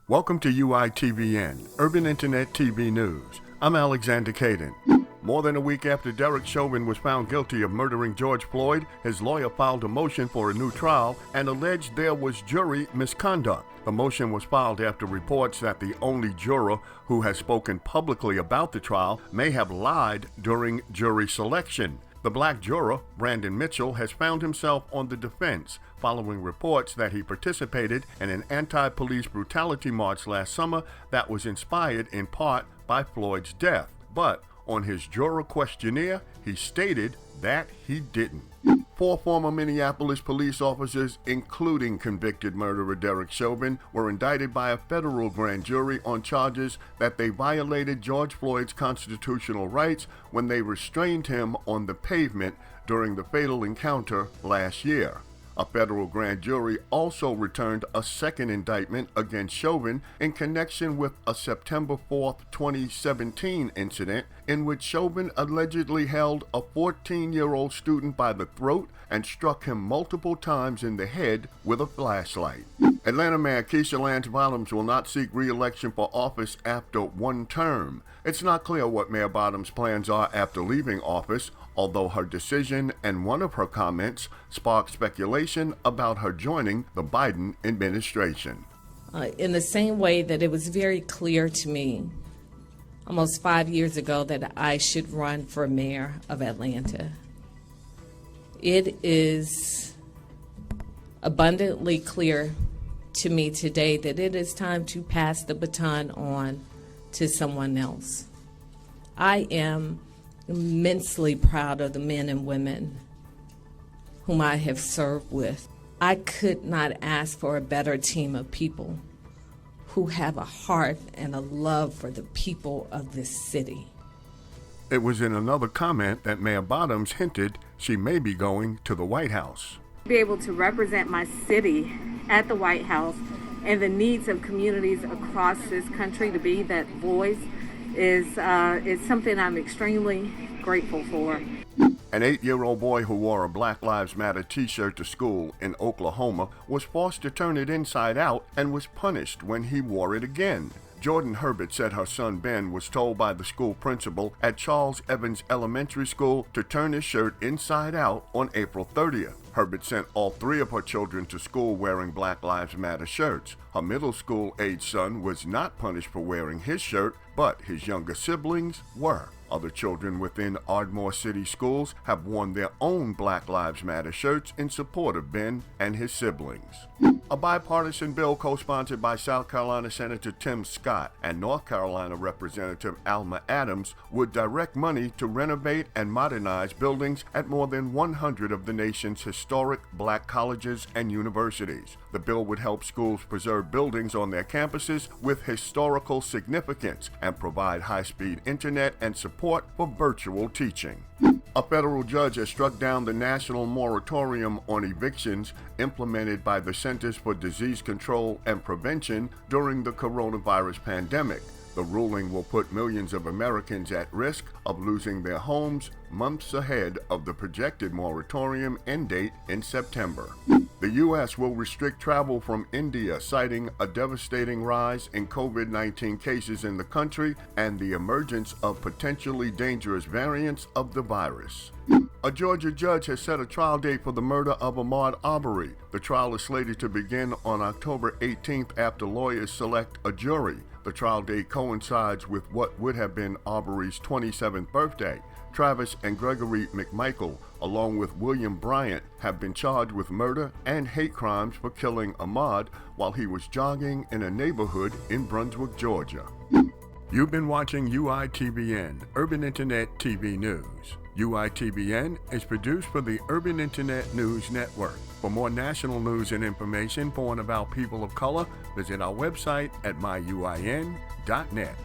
Welcome to UITVN, Urban Internet TV News. I'm Alexander Caden. More than a week after Derek Chauvin was found guilty of murdering George Floyd, his lawyer filed a motion for a new trial and alleged there was jury misconduct. The motion was filed after reports that the only juror who has spoken publicly about the trial may have lied during jury selection. The black juror, Brandon Mitchell, has found himself on the defense following reports that he participated in an anti-police brutality march last summer that was inspired in part by Floyd's death. But on his juror questionnaire, he stated that he didn't. 4 former Minneapolis police officers, including convicted murderer Derek Chauvin, were indicted by a federal grand jury on charges that they violated George Floyd's constitutional rights when they restrained him on the pavement during the fatal encounter last year. A federal grand jury also returned a second indictment against Chauvin in connection with a September 4, 2017 incident in which Chauvin allegedly held a 14-year-old student by the throat and struck him multiple times in the head with a flashlight. Atlanta Mayor Keisha Lance Bottoms will not seek re-election for office after one term. It's not clear what Mayor Bottoms' plans are after leaving office, although her decision and one of her comments sparked speculation about her joining the Biden administration. In the same way that it was very clear to me almost 5 years ago that I should run for mayor of Atlanta, it is abundantly clear to me today that it is time to pass the baton on to someone else. I am immensely proud of the men and women whom I have served with. I could not ask for a better team of people who have a heart and a love for the people of this city. It was in another comment that Mayor Bottoms hinted she may be going to the White House. Be able to represent my city at the White House and the needs of communities across this country, to be that voice is something I'm extremely grateful for. An 8-year-old boy who wore a Black Lives Matter t-shirt to school in Oklahoma was forced to turn it inside out and was punished when he wore it again. Jordan Herbert said her son Ben was told by the school principal at Charles Evans Elementary School to turn his shirt inside out on April 30th. Herbert sent all 3 of her children to school wearing Black Lives Matter shirts. Her middle school-age son was not punished for wearing his shirt, but his younger siblings were. Other children within Ardmore City schools have worn their own Black Lives Matter shirts in support of Ben and his siblings. A bipartisan bill co-sponsored by South Carolina Senator Tim Scott and North Carolina Representative Alma Adams would direct money to renovate and modernize buildings at more than 100 of the nation's historic black colleges and universities. The bill would help schools preserve buildings on their campuses with historical significance and provide high-speed internet and support for virtual teaching. A federal judge has struck down the national moratorium on evictions implemented by the Centers for Disease Control and Prevention during the coronavirus pandemic. The ruling will put millions of Americans at risk of losing their homes months ahead of the projected moratorium end date in September. The U.S. will restrict travel from India, citing a devastating rise in COVID-19 cases in the country and the emergence of potentially dangerous variants of the virus. A Georgia judge has set a trial date for the murder of Ahmaud Arbery. The trial is slated to begin on October 18th after lawyers select a jury. The trial date coincides with what would have been Arbery's 27th birthday. Travis and Gregory McMichael, along with William Bryant, have been charged with murder and hate crimes for killing Ahmaud while he was jogging in a neighborhood in Brunswick, Georgia. You've been watching UITVN, Urban Internet TV News. UITVN is produced for the Urban Internet News Network. For more national news and information for and about people of color, visit our website at myuin.net.